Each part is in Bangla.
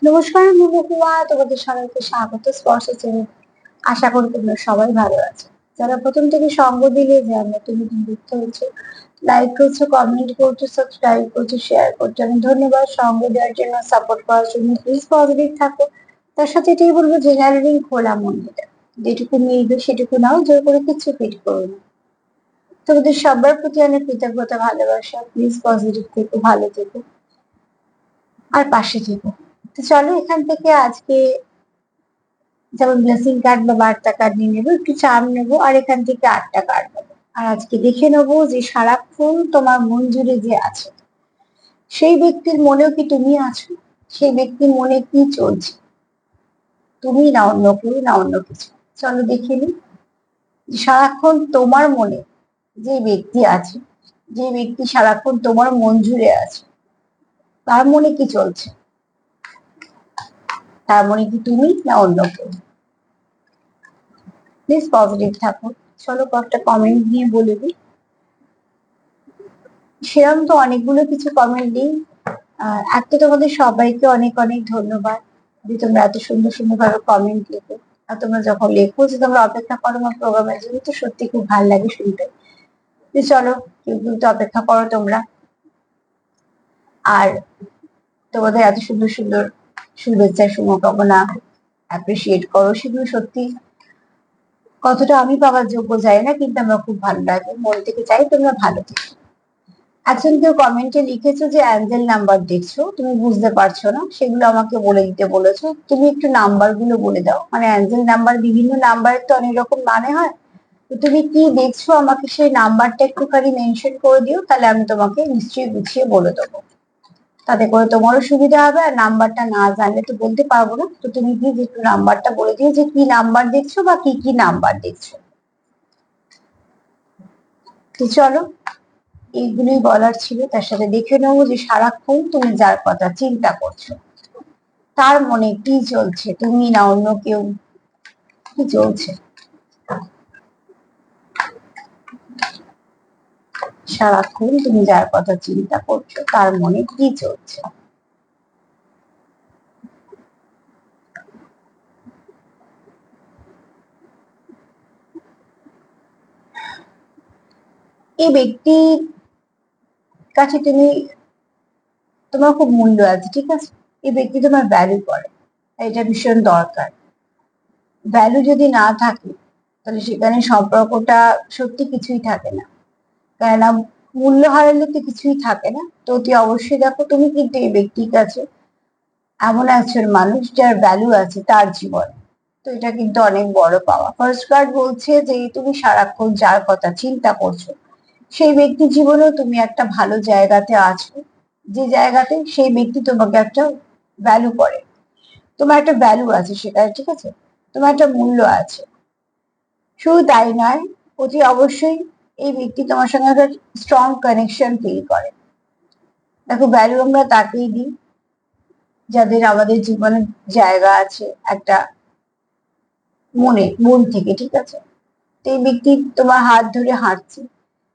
নমস্কার বন্ধুরা, তোমাদের সবাইকে স্বাগত স্পর্শ চ্যানেলে। আশা করি তোমরা সবাই ভালো আছো। যারা প্রথম থেকে সঙ্গ দিলে যে আমরা তুমি যুক্ত হয়েছো, লাইক করছো, কমেন্ট করছো, সাবস্ক্রাইব করছো, শেয়ার করছো, আমি ধন্যবাদ। সঙ্গ দেওয়ার জন্য, সাপোর্ট করার জন্য প্লিজ পজিটিভ থাকো। তার সাথে এটাই বলবো, জেনারেলিং খোলা মন দিতে, যেটুকু মিলবে সেটুকু নাও, জোর করে কিছু ফিট করো না। তোমাদের সবার প্রতি অনেক কৃতজ্ঞতা, ভালোবাসা। প্লিজ পজিটিভ থেকো, ভালো থেকো, আর পাশে থেকো। তো চলো এখান থেকে আজকে যেমন ব্লেসিং কার্ড বা বার্তা কার্ড নিয়ে নেবো, একটু চার্ম নেবো, আর এখান থেকে 8টা কার্ড নেবো। আর আজকে দেখে নেবো যে সারাক্ষণ তোমার মন জুড়ে যে আছে, সেই ব্যক্তির মনেও কি তুমি আছো? সেই ব্যক্তির মনে কি চলছে? তুমি না অন্য কেউ, না অন্য কিছু। চলো দেখে নি সারাক্ষণ তোমার মনে যে ব্যক্তি আছে, যে ব্যক্তি সারাক্ষণ তোমার মন জুড়ে আছে, তার মনে কি চলছে? তার মনে কি তুমি, না অন্য কেউ? প্লিজ পজিটিভ থাকো। চলো কয়েকটা কমেন্ট দিয়ে বলে দিই। সেরকম তো অনেকগুলো কিছু কমেন্ট দিই। আর তো তোমাদের সবাইকে অনেক অনেক ধন্যবাদ যে তোমরা এত সুন্দর সুন্দর ভাবে কমেন্ট লেখো। আর তোমরা যখন লেখো যে তোমরা অপেক্ষা করো আমার প্রোগ্রামের জন্য, তো সত্যি খুব ভালো লাগে শুনতে। তো চলো, কেউ কেউ তো অপেক্ষা করো তোমরা। আর তোমাদের এত সুন্দর সুন্দর শুভেচ্ছা, শুভকামনা অ্যাপ্রিসিয়েট করো, সেগুলো সত্যি কতটা আমি পাওয়ার যোগ্য যাই না, কিন্তু আমরা খুব ভালো লাগে, মন থেকে চাই তোমরা ভালো থেকো। একজন কেউ কমেন্টে লিখেছো যে অ্যাঞ্জেল নাম্বার দেখছো, তুমি বুঝতে পারছো না, সেগুলো আমাকে বলে দিতে বলেছো। তুমি একটু নাম্বার গুলো বলে দাও, মানে অ্যাঞ্জেল নাম্বার, বিভিন্ন নাম্বারের তো অনেক রকম মানে হয়। তো তুমি কি দেখছো আমাকে সেই নাম্বারটা একটুখানি মেনশন করে দিও, তাহলে আমি তোমাকে নিশ্চয়ই গুছিয়ে বলে দেবো। তাতে করে তোমারও সুবিধা হবে, আর নাম্বারটা না জানলে তো বলতে পারবো না। তো তুমি প্লিজ একটু নাম্বারটা বলে দিও যে কি নাম্বার দেখছো বা কি কি নাম্বার দেখছো। তো চলো, এইগুলোই বলার ছিল। তার সাথে দেখে নেবো যে সারাক্ষণ তুমি যার কথা চিন্তা করছো, তার মনে কি চলছে, তুমি না অন্য কেউ, কি চলছে? সারাক্ষণ তুমি যার কথা চিন্তা করছো, তার মনে কি চলছে? এই ব্যক্তির কাছে তুমি, তোমার খুব মূল্য আছে, ঠিক আছে? এই ব্যক্তি তোমার ভ্যালু করে, এটা ভীষণ দরকার। ভ্যালু যদি না থাকে, তাহলে সেখানে সম্পর্কটা সত্যি কিছুই থাকে না। কেননা মূল্য হারালে তো কিছুই থাকে না। তো অতি অবশ্যই দেখো, তুমি কিন্তু এই ব্যক্তির কাছে এমন একজন মানুষ যার ভ্যালু আছে তার জীবনে। তো এটা কিন্তু অনেক বড় পাওয়া। ফার্স্ট কার্ড বলছে যে তুমি সারাক্ষণ যার কথা চিন্তা করছো, সেই ব্যক্তির জীবনেও তুমি একটা ভালো জায়গাতে আছো, যে জায়গাতে সেই ব্যক্তি তোমাকে একটা ভ্যালু করে। তোমার একটা ভ্যালু আছে সেখানে, ঠিক আছে? তোমার একটা মূল্য আছে। শুধু তাই নয়, অতি অবশ্যই এই ব্যক্তি তোমার সঙ্গে একটা স্ট্রং কানেকশন ফিল করে। দেখো, ভ্যালু আমরা তাকেই দিই যাদের আমাদের জীবনের জায়গা আছে একটা মন থেকে, ঠিক আছে? তো এই ব্যক্তি তোমার হাত ধরে হাঁটছে,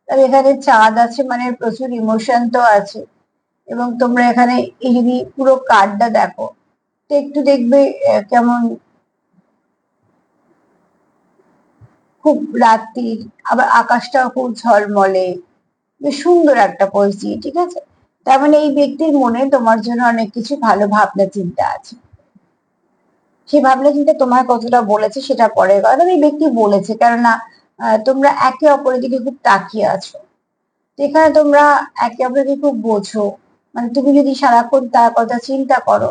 আর এখানে চাঁদ আছে, মানে প্রচুর ইমোশন তো আছে। এবং তোমরা এখানে এই যদি পুরো কার্ডটা দেখো, তো একটু দেখবে কেমন খুব রাত্রির, আবার আকাশটাও খুব ঝলমলে, বেশ সুন্দর একটা পরিস্থিতি, ঠিক আছে? তার মানে এই ব্যক্তির মনে তোমার জন্য অনেক কিছু ভালো ভাবনা চিন্তা আছে। সেই ভাবনা চিন্তা তোমার কতটা বলেছে সেটা পরের কথা, এই ব্যক্তি বলেছে, কেননা তোমরা একে অপরের দিকে খুব তাকিয়ে আছো। তো এখানে তোমরা একে অপরকে খুব বোঝো। মানে তুমি যদি সারাক্ষণ তার কথা চিন্তা করো,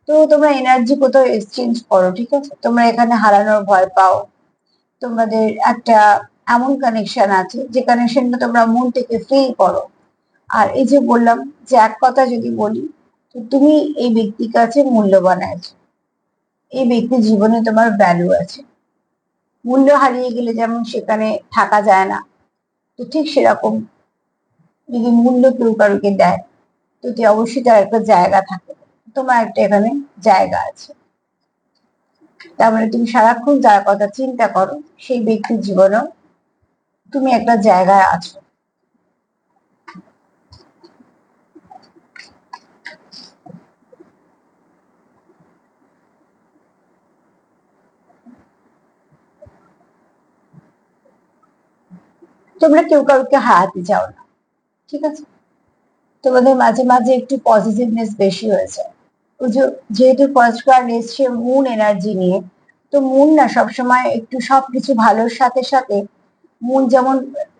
তো তোমরা এনার্জি কোথাও এক্সচেঞ্জ করো, ঠিক আছে? তোমরা এখানে হারানোর ভয় পাও। তোমাদের একটা এমন কানেকশন আছে, যে কানেকশনটা তোমরা মন থেকে ফিল করো। আর এই যে বললাম, যে এক কথা যদি বলি, তো তুমি এই ব্যক্তির কাছে মূল্যবান আছো। এই ব্যক্তির জীবনে তোমার ভ্যালু আছে। মূল্য হারিয়ে গেলে যেমন সেখানে থাকা যায় না, তো ঠিক সেরকম যদি মূল্য কেউ কারোকে দেয়, তো অবশ্যই তার একটা জায়গা থাকে। তোমার একটা এখানে জায়গা আছে। তার মানে তুমি সারাক্ষণ যার কথা চিন্তা করো, সেই ব্যক্তির জীবনেও তুমি একটা জায়গায় আছো। তোমরা কেউ কাউকে হারাতে চাও না, ঠিক আছে? তোমাদের মাঝে মাঝে একটু পজিটিভনেস বেশি হয়েছে। যেহেতু ফার্স্ট কার্ড এসছে মুন এনার্জি নিয়ে, তো মুন না সবসময় একটু সবকিছু ভালোর সাথে সাথে মুন যেমন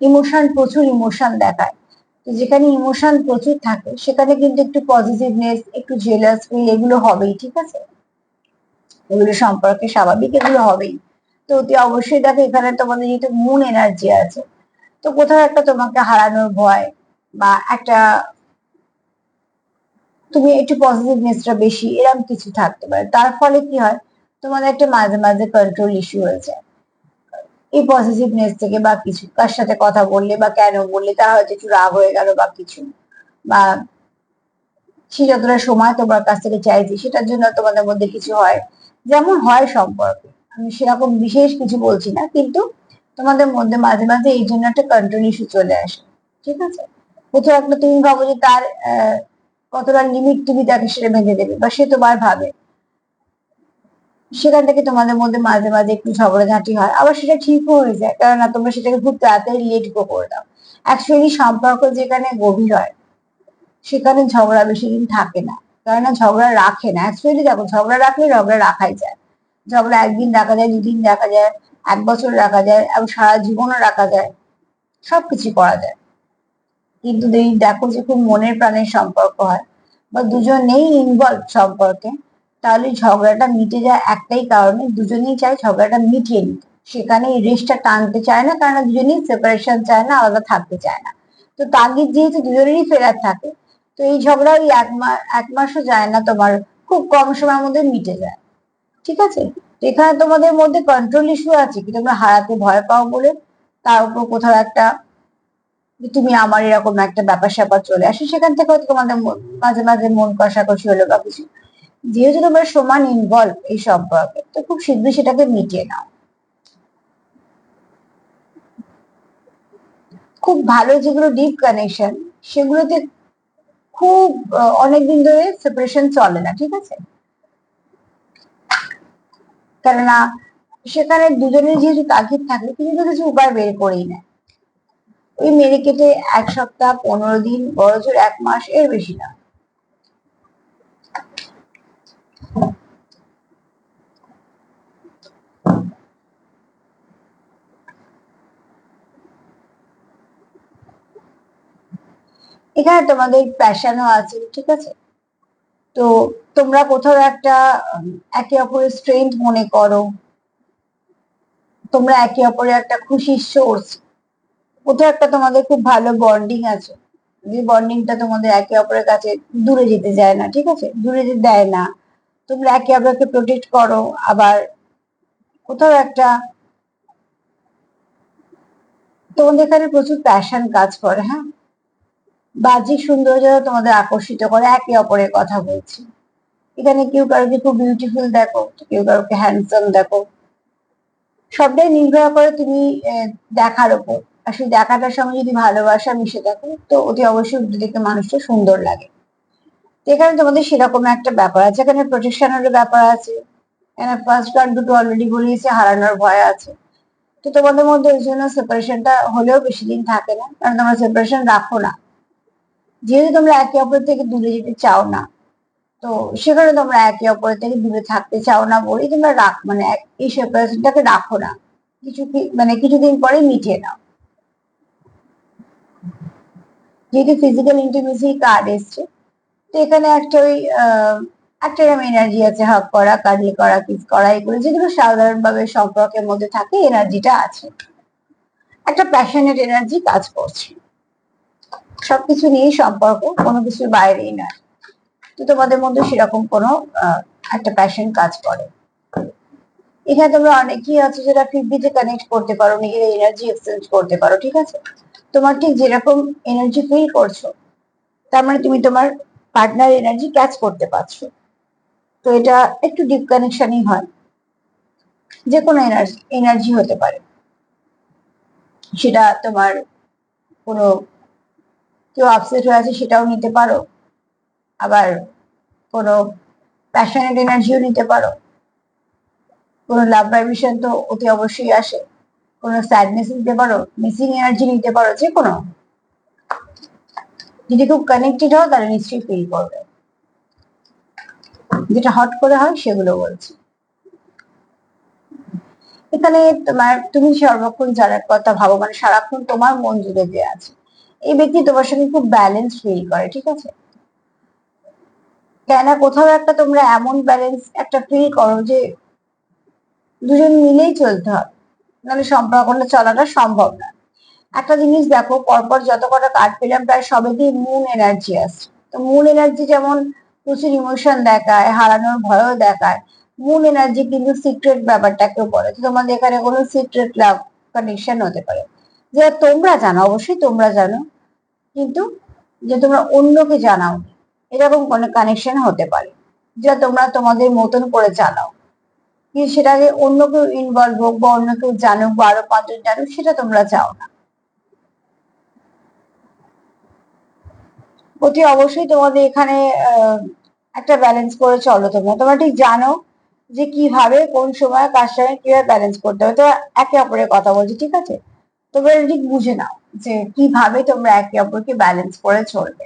ইমোশন, প্রচুর ইমোশন দেখায়। তো যেখানে ইমোশন প্রচুর থাকে সেখানে কিন্তু একটু পজিটিভনেস, একটু জেলাস ফিল এগুলো হবেই, ঠিক আছে? এগুলো সম্পর্কে স্বাভাবিক, এগুলো হবেই। তো অতি অবশ্যই দেখো এখানে তোমাদের যেহেতু মুন এনার্জি আছে, তো কোথাও একটা তোমাকে হারানোর ভয় বা একটা তুমি একটু পজিটিভনেসটা বেশি এরকম কিছু থাকতে পারে। তার ফলে কি হয়, তোমাদের একটা মাঝে মাঝে কন্ট্রোল ইস্যু হয়েছে এই পজিটিভনেস থেকে, বা কিছু কার সাথে কথা বললে বা কেন বললে তার হয়তো একটু রাগ হয়ে গেল বা কিছু, বা সে যতটা সময় তোমার কাছ থেকে চাইছে সেটার জন্য তোমাদের মধ্যে কিছু হয়, যেমন হয় সম্পর্কে। আমি সেরকম বিশেষ কিছু বলছি না, কিন্তু তোমাদের মধ্যে মাঝে মাঝে এই জন্য একটা কন্ট্রোল ইস্যু চলে আসে, ঠিক আছে? কোথাও একটা তুমি ভাবো যে তার কতটা লিমিট তুমি তাকে সেটা বেঁধে দেবে, বা সে তোমার ভাবে, সেখান থেকে তোমাদের মধ্যে মাঝে মাঝে একটু ঝগড়াঝাঁটি হয়, আবার সেটা ঠিকও হয়ে যায়, কারণ তোমরা সেটাকে খুব তাড়াতাড়ি লেট গো করে দাও। অ্যাকচুয়ালি সম্পর্ক যেখানে গভীর হয় সেখানে ঝগড়া বেশি দিন থাকে না, কারণ ঝগড়া রাখে না। অ্যাকচুয়ালি দেখো, ঝগড়া রাখলে ঝগড়া রাখাই যায়। ঝগড়া একদিন রাখা যায়, দুদিন রাখা যায়, 1 বছর রাখা যায়, এবং সারা জীবনও রাখা যায়, সবকিছু করা যায়। কিন্তু যদি দেখো যে খুব মনের প্রাণের সম্পর্ক হয়, বা দুজনেই ইনভলভ সম্পর্কে, তাহলে ঝগড়াটা মিটে যায় একটাই কারণে, দুজনেই চায় ঝগড়াটা মিটিয়ে নিতে। সেখানে এই রেশটা টানতে চায় না, কারণ দুজনেই সেপারেশন চায় না, আলাদা থাকতে চায় না। তো তাগিদ যেহেতু দুজনেরই ফেরার থাকে, তো এই ঝগড়া ওই 1 মাসও যায় না তোমার, খুব কম সময়ের মধ্যে মিটে যায়, ঠিক আছে? এখানে তোমাদের মধ্যে কন্ট্রোল ইস্যু আছে কি, তোমরা হারাতে ভয় পাও বলে, তার উপর কোথাও একটা যে তুমি আমার এরকম একটা ব্যাপার স্যাপার চলে আসে, সেখান থেকে হয়তো তোমাদের মাঝে মাঝে মন কষাকষি হলো বা কিছু। যেহেতু তোমরা সমান ইনভলভ এই সম্পর্কে, তো খুব শীঘ্রই সেটাকে মিটিয়ে নাও। খুব ভালো যেগুলো ডিপ কানেকশন, সেগুলোতে খুব অনেকদিন ধরে সেপারেশন চলে না, ঠিক আছে? কেননা সেখানে দুজনের যেহেতু তাগিদ থাকে, কিছু তো কিছু উপায় বের করেই নেয়। ওই মেরে কেটে 1 সপ্তাহ, 15 দিন, বড়জোর 1 মাস, এর বেশি না। এখানে তোমাদের প্যাশনও আছে, ঠিক আছে? তো তোমরা কোথাও একটা একে অপরের স্ট্রেংথ মনে করো, তোমরা একে অপরের একটা খুশির সোর্স, কোথাও একটা তোমাদের খুব ভালো বন্ডিং আছে, যে বন্ডিংটা তোমাদের একে অপরের কাছে দূরে যেতে যায় না, ঠিক আছে? দূরে যেতে দেয় না। তোমরা একে অপরকে প্রোটেক্ট করো, আবার কোথাও একটা তোমাদের এখানে প্রচুর প্যাশন কাজ করে, হ্যাঁ। বাহ্যিক সৌন্দর্য তোমাদের আকর্ষিত করে, একে অপরের কথা বলছি। এখানে কেউ কারোকে খুব বিউটিফুল দেখো, কেউ কারোকে হ্যান্ডসাম দেখো, সবটাই নির্ভর করে তুমি দেখার উপর। আর সেই দেখাটার সঙ্গে যদি ভালোবাসা মিশে থাকে, তো অতি অবশ্যই উল্টো দিকে মানুষটা সুন্দর লাগে। তো এখানে তোমাদের সেরকম একটা ব্যাপার আছে, এখানে প্রোটেকশনের ব্যাপার আছে। এখানে ফার্স্ট কার্ড দুটো অলরেডি বলিয়েছে, হারানোর ভয় আছে। তো তোমাদের মধ্যে ওই জন্য সেপারেশনটা হলেও বেশি দিন থাকে না, কারণ তোমরা সেপারেশন রাখো না। যেহেতু তোমরা একে অপর থেকে দূরে যেতে চাও না, তো সেখানে তোমরা একে অপরের থেকে দূরে থাকতে চাও না বলেই তোমরা মানে এই সেপারেশনটাকে রাখো না। মানে কিছুদিন পরে মিটিয়ে নাও। যেহেতু ফিজিক্যাল ইন্টিমেসি কার্ড এসছে, তো এখানে একটা ওই একটা এরকম এনার্জি আছে, হাগ করা, কাজল করা, কিস করা, এগুলো যেগুলো সাধারণভাবে সম্পর্কের মধ্যে থাকে, এনার্জিটা আছে। একটা প্যাশনেট এনার্জি কাজ করছে, সবকিছু নিয়েই সম্পর্ক, কোনো কিছুর বাইরেই নয়। তো তোমাদের মধ্যে সেরকম কোনো একটা প্যাশন কাজ করে। এখানে তোমরা অনেকেই আছে যারা ফিজিতে কানেক্ট করতে পারো, নিজের এনার্জি এক্সচেঞ্জ করতে পারো, ঠিক আছে? তোমার ঠিক যেরকম এনার্জি ফিল করছো, তার মানে তুমি তোমার পার্টনার এনার্জি ক্যাচ করতে পারছো। তো এটা একটু ডিপ কানেকশনই হয়, যে কোনো এনার্জি হতে পারে। সেটা তোমার কোনো কেউ আপসেট হয়ে আছে সেটাও নিতে পারো, আবার কোনো প্যাশনেট এনার্জিও নিতে পারো, কোনো লাভ ভাইব্রেশন তো অতি অবশ্যই আসে। কোনো স্যাডনেস নিতে পারো, মিসিং এনার্জি নিতে পারো, যে কোনো। যদি খুব কানেক্টেড হও তাহলে নিশ্চয়ই ফিল করবে। যেটা হট করে হয় সেগুলো বলছি। এখানে তুমি সর্বক্ষণ যার কথা ভাবো, মানে সারাক্ষণ তোমার মন জুড়ে যে আছে, এই ব্যক্তি তোমার সঙ্গে খুব ব্যালেন্স ফিল করে, ঠিক আছে? কেন কোথাও একটা তোমরা এমন ব্যালেন্স একটা ফিল করো যে দুজন মিলেই চলতে হবে, নাহলে সম্পর্কটা চলাটা সম্ভব না। একটা জিনিস দেখো, পরপর যত কটা কার্ড পেলাম প্রায় সবেতেই মুন এনার্জি আসছে। তো মুন এনার্জি যেমন প্রচুর ইমোশন দেখায়, হারানোর ভয়ও দেখায়, মুন এনার্জি কিন্তু সিক্রেট ব্যাপারটাকেও বলে। তো তোমাদের এখানে কোনো সিক্রেট লাভ কানেকশন হতে পারে, যেটা তোমরা জানো, অবশ্যই তোমরা জানো, কিন্তু যে তোমরা অন্যকে জানাও, এরকম কোনো কানেকশন হতে পারে, যা তোমরা তোমাদের মতন করে চালাও, কিন্তু সেটাকে অন্য কেউ ইনভলভ হোক বা অন্য কেউ জানুক বা আরো পাঁচজন জানুক, সেটা তোমরা চাও না। অতি অবশ্যই তোমাদের এখানে একটা ব্যালেন্স করে চলো। তোমরা তোমরা ঠিক জানো যে কিভাবে কোন সময় কার সঙ্গে কিভাবে ব্যালেন্স করতে হবে। তো একে অপরের কথা বলছি, ঠিক আছে? তোমরা ঠিক বুঝে নাও যে কিভাবে তোমরা একে অপরকে ব্যালেন্স করে চলবে।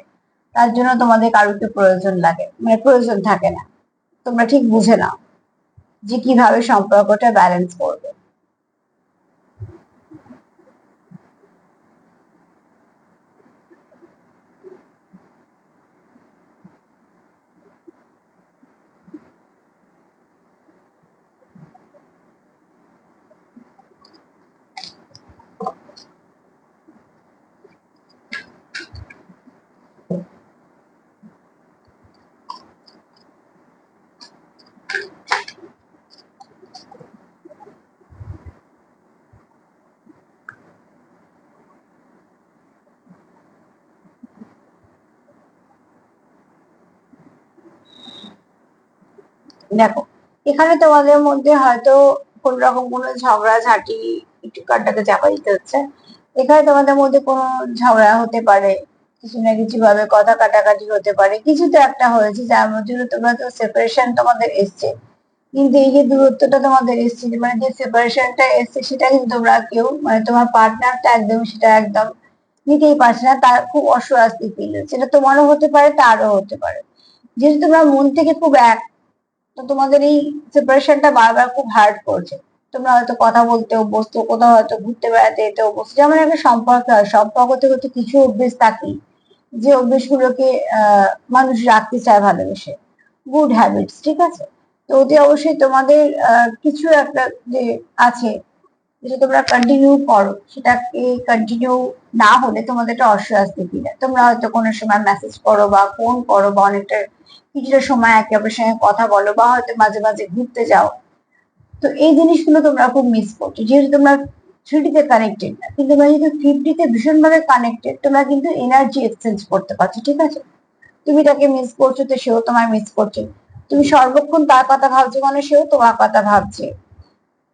তার জন্য তোমাদের কারোকে প্রয়োজন লাগে, মানে প্রয়োজন থাকে না। তোমরা ঠিক বুঝে নাও যে কিভাবে সম্পর্কটা ব্যালেন্স করবে। দেখো, এখানে তোমাদের মধ্যে হয়তো কোন রকম কোনো ঝগড়াঝাটি, একটু কানটাকে চাপা দিতে হচ্ছে। এখানে তোমাদের মধ্যে কোনো ঝগড়া হতে পারে, কিছু না কিছু ভাবে কথা কাটাকাটি হতে পারে, কিছু তো একটা হয়েছে যার মধ্যে তোমরা তো সেপারেশন তোমাদের এসছে। কিন্তু এই যে দূরত্বটা তোমাদের এসছে, মানে যে সেপারেশনটা এসছে, সেটা কিন্তু তোমরা কেউ, মানে তোমার পার্টনারটা একদম সেটা একদম নিতেই পারছে না, তার খুব অস্বস্তি ফিল হচ্ছে। সেটা তোমারও হতে পারে, তারও হতে পারে। যেহেতু তোমরা মন থেকে খুব এক, তো তোমাদের এই সেপারেশনটা বারবার খুব হার্ড করছে। তোমরা হয়তো কথা বলতে অভ্যস্ত, কোথাও হয়তো ঘুরতে বেড়াতে যেতে অভ্যস্ত, যেমন একটা সম্পর্ক হয়, সম্পর্ক থেকে তো কিছু অভ্যেস থাকেই, যে অভ্যেসগুলোকে মানুষ রাখতে চায় ভালোবেসে, গুড হ্যাবিটস, ঠিক আছে? তো অতি অবশ্যই তোমাদের কিছু একটা যে আছে, যেটা তোমরা কন্টিনিউ করো, সেটাকে কন্টিনিউ না হলে তোমাদের একটা অস্বস্তি ফিল হয়। তোমরা হয়তো কোনো সময় মেসেজ করো বা ফোন করো বা অনেকটা কিছুটা সময় একে অপরের সঙ্গে কথা বলো, বা হয়তো মাঝে মাঝে ঘুরতে যাও। তো এই জিনিসগুলো তোমরা খুব মিস করছো, যেহেতু তোমরা থ্রিডিতে কানেক্টেড না, কিন্তু তোমরা যেহেতু ফিফটিতে ভীষণ ভাবে কানেক্টেড, তোমরা কিন্তু এনার্জি এক্সচেঞ্জ করতে পারছো, ঠিক আছে? তুমি তাকে মিস করছো, তো সেও তোমায় মিস করছে। তুমি সর্বক্ষণ তার কথা ভাবছো, মানে সেও তোমার কথা ভাবছে।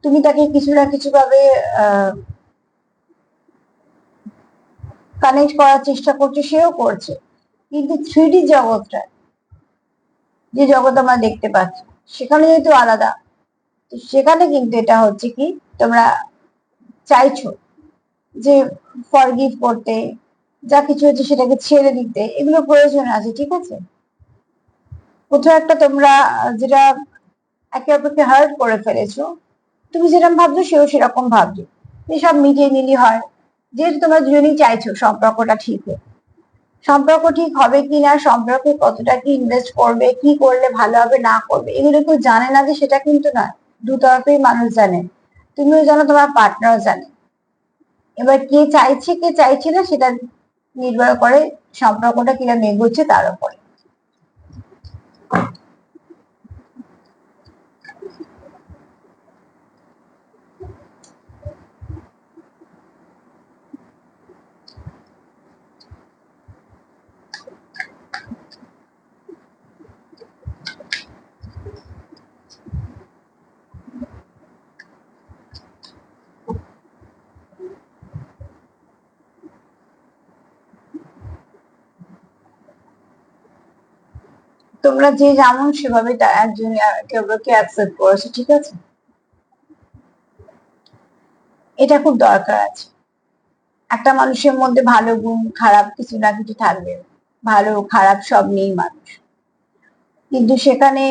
তুমি তাকে কিছু না কিছু ভাবে আহ কানেক্ট করার চেষ্টা করছে, সেও করছে। কিন্তু থ্রিডি জগৎটা, যে জগৎ আমরা দেখতে পাচ্ছি, সেখানে যেহেতু আলাদা, তো সেখানে কিন্তু এটা হচ্ছে কি, তোমরা চাইছো যে ফরগিভ করতে, যা কিছু হচ্ছে সেটাকে ছেড়ে দিতে, এগুলো প্রয়োজন আছে, ঠিক আছে? কোথাও একটা তোমরা যেটা একে অপরকে হার্ট করে ফেলেছো, তুমি যেরকম ভাবছো সেও সেরকম ভাবছো, এসব মিটিয়ে নিলি হয়। যেহেতু তোমরা দুজনেই চাইছো সম্পর্কটা ঠিক হোক, সম্পর্ক ঠিক হবে কিনা, সম্পর্কে কতটা কি ইনভেস্ট করবে, কি করলে ভালো হবে না করবে, এগুলো কেউ জানে না যে সেটা কিন্তু নয়। দু তরফেই মানুষ জানে, তুমিও জানো, তোমার পার্টনারও জানে। এবার কে চাইছে কে চাইছে না, সেটা নির্ভর করে সম্পর্কটা কিরকম এগোচ্ছে তার উপরে। তোমরা যে যেমন সেভাবে একজন একে অপরকে অ্যাকসেপ্ট করেছো, ঠিক আছে? এটা খুব দরকার আছে। একটা মানুষের মধ্যে ভালো গুণ খারাপ কিছু না কিছু থাকবে, ভালো খারাপ সব নিয়েই মানুষ, কিন্তু সেখানে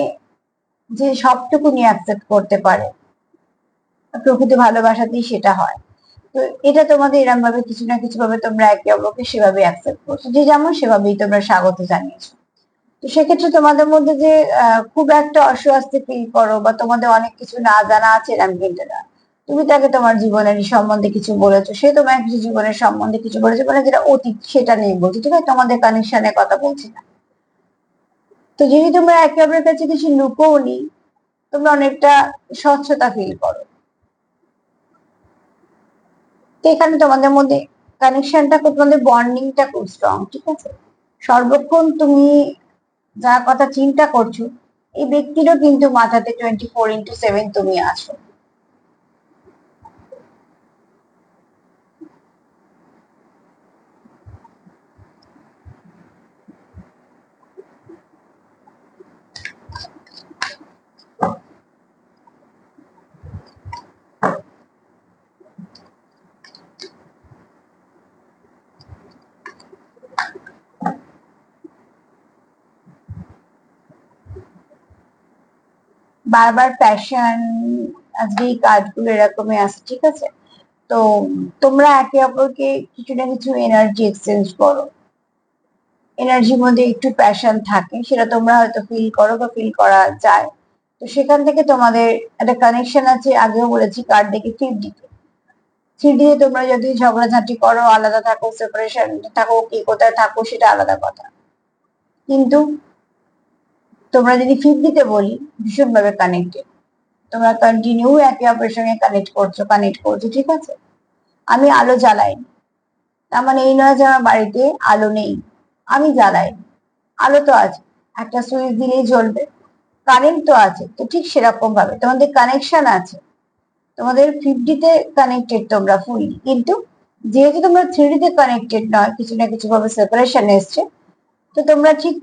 যে সবটুকু নিয়ে অ্যাকসেপ্ট করতে পারে, প্রকৃত ভালোবাসাতেই সেটা হয়। তো এটা তোমাদের এরকম ভাবে কিছু না কিছু ভাবে তোমরা একে অপরকে সেভাবে অ্যাকসেপ্ট করছো, যে যেমন সেভাবেই তোমরা স্বাগত জানিয়েছো। তো সেক্ষেত্রে তোমাদের মধ্যে যে খুব একটা অস্বস্তি ফিল করো বা তোমাদের অনেক কিছু না জানা আছে এরকম কিন্তু না। তুমি তাকে তোমার জীবনের সম্বন্ধে কিছু বলেছো, সে তোমার কিছু জীবনের সম্বন্ধে কিছু বলেছো, মানে যেটা অতীত সেটা নিয়ে বলছো, ঠিক আছে, তোমাদের কানেকশনের কথা বলছি না। তো যদি তোমরা একে অপরের কাছে কিছু লুকোওনি, তোমরা অনেকটা স্বচ্ছতা ফিল করো। তো এখানে তোমাদের মধ্যে কানেকশনটা খুব, তোমাদের বন্ডিংটা খুব স্ট্রং, ঠিক আছে। সর্বক্ষণ তুমি যার কথা চিন্তা করছো, এই ব্যক্তিরও কিন্তু মাথাতে 24/7 তুমি আছো। বারবার প্যাশন, আজকে এই কাজগুলো এরকমই আছে, ঠিক আছে। তো তোমরা একে অপরকে কিছু না কিছু এনার্জি এক্সচেঞ্জ করো, এনার্জির মধ্যে একটু প্যাশন থাকে, সেটা তোমরা হয়তো ফিল করো বা ফিল করা যায়। তো সেখান থেকে তোমাদের একটা কানেকশন আছে, আগেও বলেছি কার্ড দেখে 50, 3D তোমরা যদি ঝগড়াঝাটি করো, আলাদা থাকো, সেপারেশন থাকো, কি কোথায় থাকো সেটা আলাদা কথা, কিন্তু তোমরা যদি 50-তে বলি, ভীষণ ভাবে কানেক্টেড, তোমরা কন্টিনিউ একে অপরের সঙ্গে কানেক্ট করছো, ঠিক আছে। আমি আলো জ্বালাইনি, তার মানে এই নয় যে আমার বাড়িতে আলো নেই, আমি জ্বালাই, আলো তো আছে, একটা সুইচ দিলেই জ্বলবে, কারেন্ট তো আছে। তো ঠিক সেরকম ভাবে তোমাদের কানেকশন আছে, তোমাদের 50-তে কানেক্টেড তোমরা ফুললি, কিন্তু যেহেতু তোমরা 3D-তে কানেক্টেড নয়, কিছু না কিছু ভাবে সেপারেশন এসছে, তো তোমরা ঠিক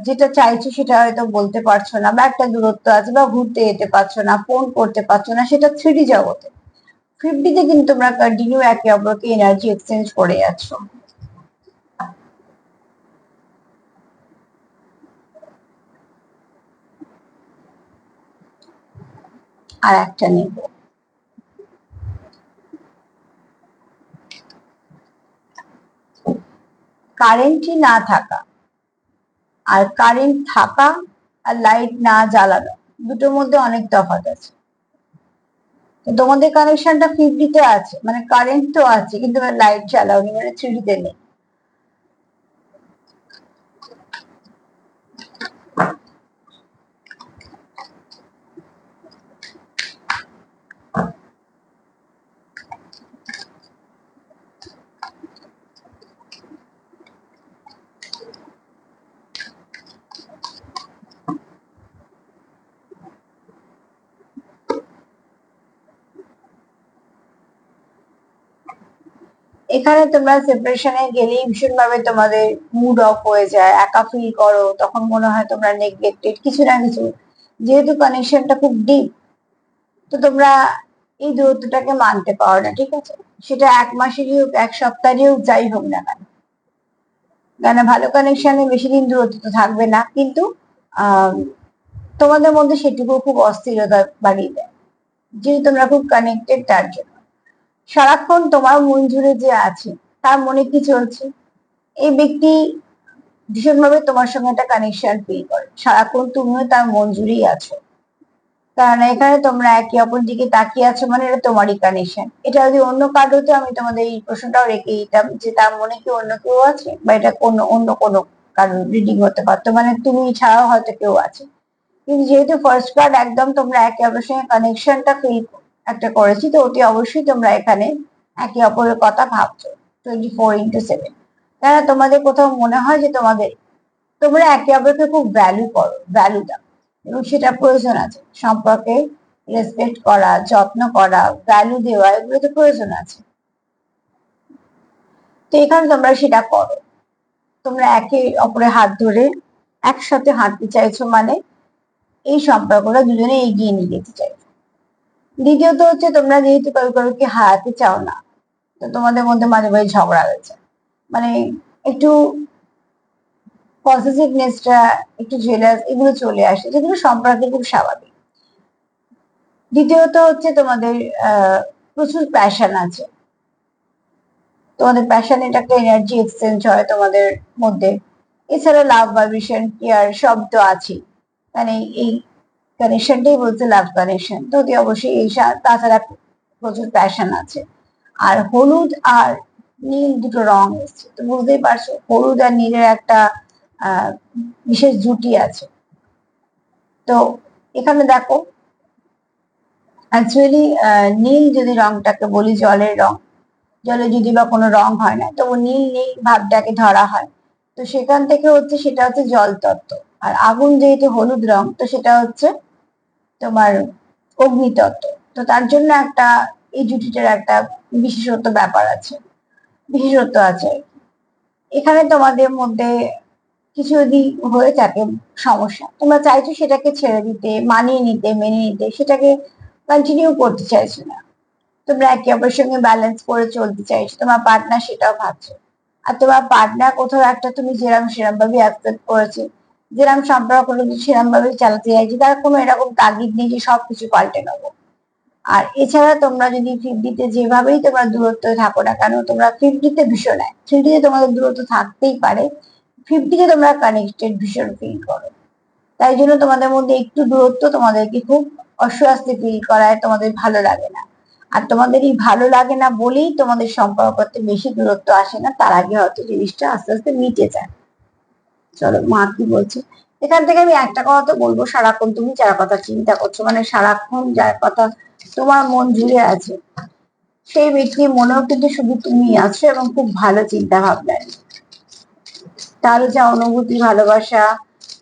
যেটা চাইছো সেটা হয়তো বলতে পারছো না, বা একটা দূরত্ব আছে, বা ঘুরতে যেতে পারছো না, ফোন করতে পারছো না, সেটা 3D জগতে। 50-তে কিন্তু তোমরা কন্টিনিউ একে অপরকে এনার্জি এক্সচেঞ্জ করে যাচ্ছ। আর একটা নেব, কারেন্টই না থাকা আর কারেন্ট থাকা আর লাইট না জ্বালানো, দুটোর মধ্যে অনেক তফাৎ আছে। তো তোমাদের কানেকশনটা 50-তে আছে, মানে কারেন্ট তো আছে কিন্তু লাইট জ্বালাওনি, মানে 3D-তে নেই। এখানে তোমরা সেপারেশনে গেলেই ভীষণ ভাবে তোমাদের মুড অফ হয়ে যায়, একা ফিল করো, তখন মনে হয় তোমরা নেগলেক্টেড কিছু না কিছু, যেহেতু কানেকশনটা খুব ডিপ। তো তোমরা এই দূরত্বটাকে মানতে পারো না, ঠিক আছে। সেটা 1 মাসেরই হোক, 1 সপ্তাহেরই হোক, যাই হোক না কেন, কেন ভালো কানেকশনে বেশি দিন দূরত্ব তো থাকবে না, কিন্তু আহ তোমাদের মধ্যে সেটুকু খুব অস্থিরতা বাড়িয়ে দেয়, যেহেতু তোমরা খুব কানেক্টেড তার জন্য। সারাক্ষণ তোমার মন জুড়ে যে আছে, তার মনে কি চলছে, এই ব্যক্তি ভীষণভাবে তোমার সঙ্গে একটা কানেকশন ফিল করে, সারাক্ষণ তুমিও তার মন জুড়েই আছো। কারণ এখানে তোমরা একে অপর দিকে তাকিয়ে আছো, মানে এটা তোমারই কানেকশন। এটা যদি অন্য কার্ড হতো, আমি তোমাদের এই প্রশ্নটাও রেখে দিতাম যে তার মনে কি অন্য কেউ আছে, বা এটা অন্য কোনো কারণ রিডিং হতে পারতো, মানে তুমি ছাড়াও হয়তো কেউ আছে। কিন্তু যেহেতু ফার্স্ট কার্ড একদম তোমরা একে অপরের সঙ্গে কানেকশনটা ফিল একটা করেছি, তো অতি অবশ্যই তোমরা এখানে একে অপরের কথা ভাবছো 24/7। তারা তোমাদের কোথাও মনে হয় যে তোমরা একে অপরকে খুব ভ্যালু করো, ভ্যালু দাও, এবং সেটা প্রয়োজন আছে সম্পর্কে। রেসপেক্ট করা, যত্ন করা, ভ্যালু দেওয়া, এগুলো তো প্রয়োজন আছে। তো এখানে তোমরা সেটা করো, তোমরা একে অপরের হাত ধরে একসাথে হাঁটতে চাইছো, মানে এই সম্পর্কটা দুজনে এগিয়ে নিয়ে যেতে চাইছো। দ্বিতীয়ত হচ্ছে তোমরা যেহেতু কাউকে হারাতে চাও না, তো তোমাদের মধ্যে মাঝে মাঝে ঝগড়া হয়েছে, মানে একটু পজিটিভনেসটা, একটু জেলাস এগুলো চলে আসে, যেগুলো সম্পর্কে খুব স্বাভাবিক। দ্বিতীয়ত হচ্ছে তোমাদের প্রচুর প্যাশন আছে, তোমাদের প্যাশন, এটা একটা এনার্জি এক্সচেঞ্জ হয় তোমাদের মধ্যে। এছাড়া লাভ ভাইব্রেশন কেয়ার শব্দ আছে, মানে এই কানেকশনটাই বলছে লাভ কানেকশন, তো অবশ্যই এই তাছাড়া প্রচুর প্যাশন আছে। আর হলুদ আর নীল দুটো রং এসছে, তো বুঝতেই পারছো হলুদ আর নীলের একটা বিশেষ জুটি আছে। তো এখানে দেখো অ্যাকচুয়ালি নীল যদি রংটাকে বলি জলের রং, জলে যদি বা কোনো রং হয় না, তবু নীল নীল ভাবটাকে ধরা হয়। তো সেখান থেকে হচ্ছে সেটা হচ্ছে জল তত্ত্ব। আর আগুন যেহেতু হলুদ রং, তো সেটা হচ্ছে তোমার অগ্নিতত্ত্ব। তো তার জন্য একটা এই জুটিটার একটা বিশেষত্ব ব্যাপার আছে, বিশেষত্ব আছে। এখানে তোমাদের মধ্যে কিছু যদি হয়ে থাকে সমস্যা, তোমরা চাইছো সেটাকে ছেড়ে দিতে, মানিয়ে নিতে, মেনে নিতে, সেটাকে কন্টিনিউ করতে চাইছো না, তোমরা একে অপরের সঙ্গে ব্যালেন্স করে চলতে চাইছো, তোমার পার্টনার সেটাও ভাবছে। আর তোমার পার্টনার কোথাও একটা তুমি যেরকম সেরকম ভাবে অ্যাকসেপ্ট করেছে, যেরকম সম্পর্ক সেরকম ভাবে চালাতে চাইছি, তার কোনো এরকম তাগিদ নেই যে সবকিছু পাল্টে নেবো। আর এছাড়া তোমরা যদি 50-তে যেভাবেই তোমরা দূরত্ব থাকো না কেন, তোমরা 50-তে ভীষণ, 3-তে তোমাদের দূরত্ব থাকতেই পারে, 50-তে তোমরা কানেক্টেড ভীষণ ফিল করো। তাই জন্য তোমাদের মধ্যে একটু দূরত্ব তোমাদেরকে খুব অস্বস্তি ফিল করায়, তোমাদের ভালো লাগে না। আর তোমাদের এই ভালো লাগে না বলেই তোমাদের সম্পর্কতে বেশি দূরত্ব আসে না, তার আগে হয়তো জিনিসটা আস্তে আস্তে মিটে যায়। চলো মা কি বলছে। এখান থেকে আমি একটা কথা তো বলবো, সারাক্ষণ তুমি যার কথা চিন্তা করছো, মানে সারাক্ষণ যার কথা তোমার মন জুড়ে আছে, সেই ব্যক্তির মনেও কিন্তু শুধু তুমি আছো, এবং খুব ভালো চিন্তা ভাবনা, তার যা অনুভূতি, ভালোবাসা,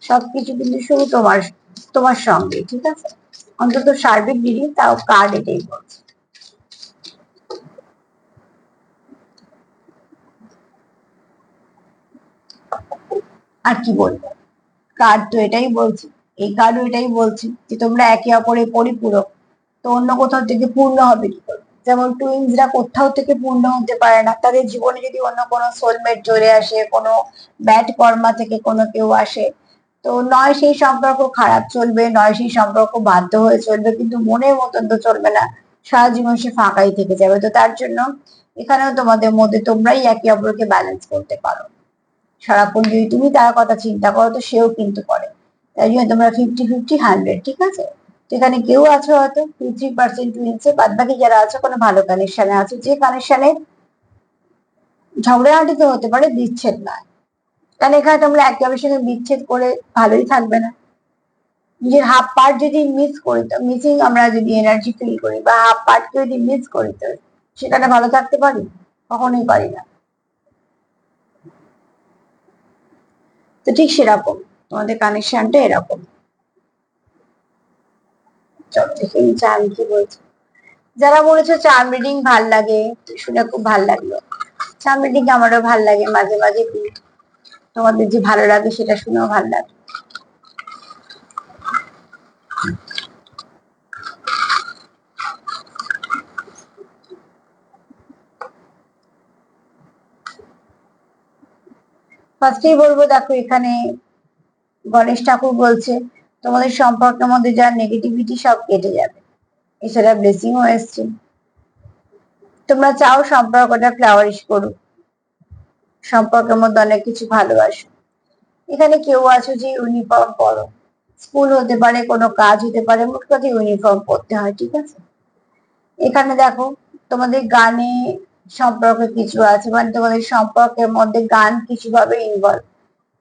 সবকিছু কিন্তু শুধু তোমার তোমার সঙ্গে, ঠিক আছে? অন্তত সার্বিক দিদি তাও কার্ড এটাই বলছে। আর কি বলবো, কার্ড তো এটাই বলছে, এই কার্ডও এটাই বলছে যে তোমরা একে অপরের পরিপূরক। তো অন্য কোথাও থেকে পূর্ণ হবে কি করে? যেমন টুইন্সরা কোথাও থেকে পূর্ণ হতে পারে না, তাদের জীবনে যদি অন্য কোনো সোলমেট চলে আসে, কোনো ব্যাড কর্মা থেকে কোনো কেউ আসে, তো নয় সেই সম্পর্ক খারাপ চলবে, নয় সেই সম্পর্ক বাধ্য হয়ে চলবে, কিন্তু মনের মতন তো চলবে না, সারা জীবন সে ফাঁকাই থেকে যাবে। তো তার জন্য এখানেও তোমাদের মধ্যে তোমরাই একে অপরকে ব্যালেন্স করতে পারো। সারাক্ষণ যদি তুমি তার কথা চিন্তা করো, তো সেও কিন্তু করে। তাই জন্য তোমরা 50-50 100, ঠিক আছে? যেখানে কেউ আছো হয়তো 2-3% টুইন্সে, বাদ বাকি যারা আছে কোনো ভালো কানেকশনে আছে, যে কানেকশনে ঝগড়াঝাটি তো হতে পারে, বিচ্ছেদ নয়। কারণ এখানে তোমরা একে অপরের সঙ্গে বিচ্ছেদ করে ভালোই থাকবে না। নিজের হাফ পার্ট যদি মিস করি, তো মিসিং আমরা যদি এনার্জি ফিল করি, বা হাফ পার্টকে যদি মিস করি, তো সেখানে ভালো থাকতে পারি? কখনোই পারি না। তো ঠিক সেরকম তোমাদের কানেকশনটা এরকম। চল দেখে নিচ্ছে আমি কি বলছি। যারা বলেছে চার্ম রিডিং ভাল লাগে, শুনে খুব ভাল লাগলো। চার্ম রিডিং আমারও ভাল লাগে, মাঝে মাঝে দিই। তোমাদের যে ভালো লাগে সেটা শুনেও ভাল লাগে। ফার্স্টেই বলবো, দেখো এখানে গণেশ ঠাকুর বলছে তোমাদের সম্পর্কের মধ্যে যা নেগেটিভিটি সব কেটে যাবে, এছাড়া ব্লেসিংও এসছে। তোমরা চাও সম্পর্কটা ফ্লাওয়ারিশ করুক, সম্পর্কের মধ্যে অনেক কিছু ভালোবাসো। এখানে কেউ আছো যে ইউনিফর্ম পরো, স্কুল হতে পারে, কোনো কাজ হতে পারে, মোট কথা ইউনিফর্ম পরতে হয়, ঠিক আছে? এখানে দেখো তোমাদের গানে সম্পর্কে কিছু আছে, মানে তোমাদের সম্পর্কের মধ্যে গান কিছু ভাবে ইনভলভ।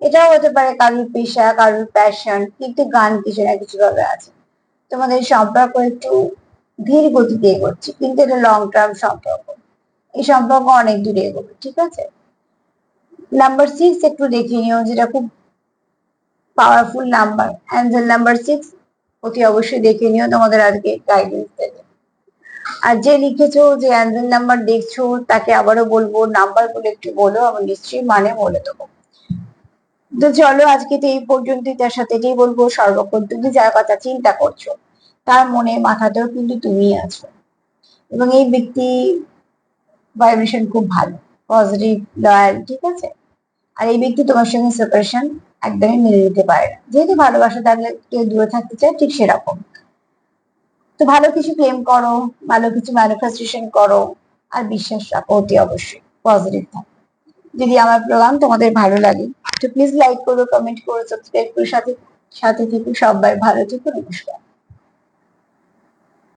এটাও হতে পারে কারোর পেশা, কারোর প্যাশন, কিন্তু গান কিছু না কিছু ভাবে আছে। তোমাদের সম্পর্ক একটু ধীর গতিতে এগোচ্ছে, কিন্তু এটা লং টার্ম সম্পর্ক, এই সম্পর্ক অনেক দূরে এগোবে, ঠিক আছে? নাম্বার 6 একটু দেখে নিও, যেটা খুব পাওয়ারফুল নাম্বার, অ্যাঞ্জেল নাম্বার 6, অতি অবশ্যই দেখে নিও, তোমাদের আজকে গাইডেন্স দেবে। আর যে লিখেছো, যে অ্যাঞ্জেল নাম্বার দেখছো, তাকে আবারও বলবো নাম্বার গুলো একটু বলো, আমি নিশ্চয়ই মানে বলে দেবো। তো চলো আজকে তো এই পর্যন্তই, তার সাথে এটাই বলবো, সর্বক্ষণ তুমি যার কথা চিন্তা করছো, তার মনে মাথাতেও কিন্তু তুমিই আছো। এবং এই ব্যক্তি ভাইব্রেশন খুব ভালো, পজিটিভ, লয়াল, ঠিক আছে। আর এই ব্যক্তি তোমার সঙ্গে সেপারেশন একদমই মেনে নিতে পারে না, যেহেতু ভালোবাসা থাকলে কেউ দূরে থাকতে চায়, ঠিক সেরকম। তো ভালো কিছু ক্লেম করো, ভালো কিছু ম্যানিফেস্টেশন করো, আর বিশ্বাস রাখো অতি অবশ্যই, পজিটিভ থাকো। যদি আমার প্রোগ্রাম তোমাদের ভালো লাগে তো প্লিজ লাইক করো, কমেন্ট করো, সাবস্ক্রাইব করো, সাথে সাথে থেকো। সবাই ভালো থেকো, নমস্কার।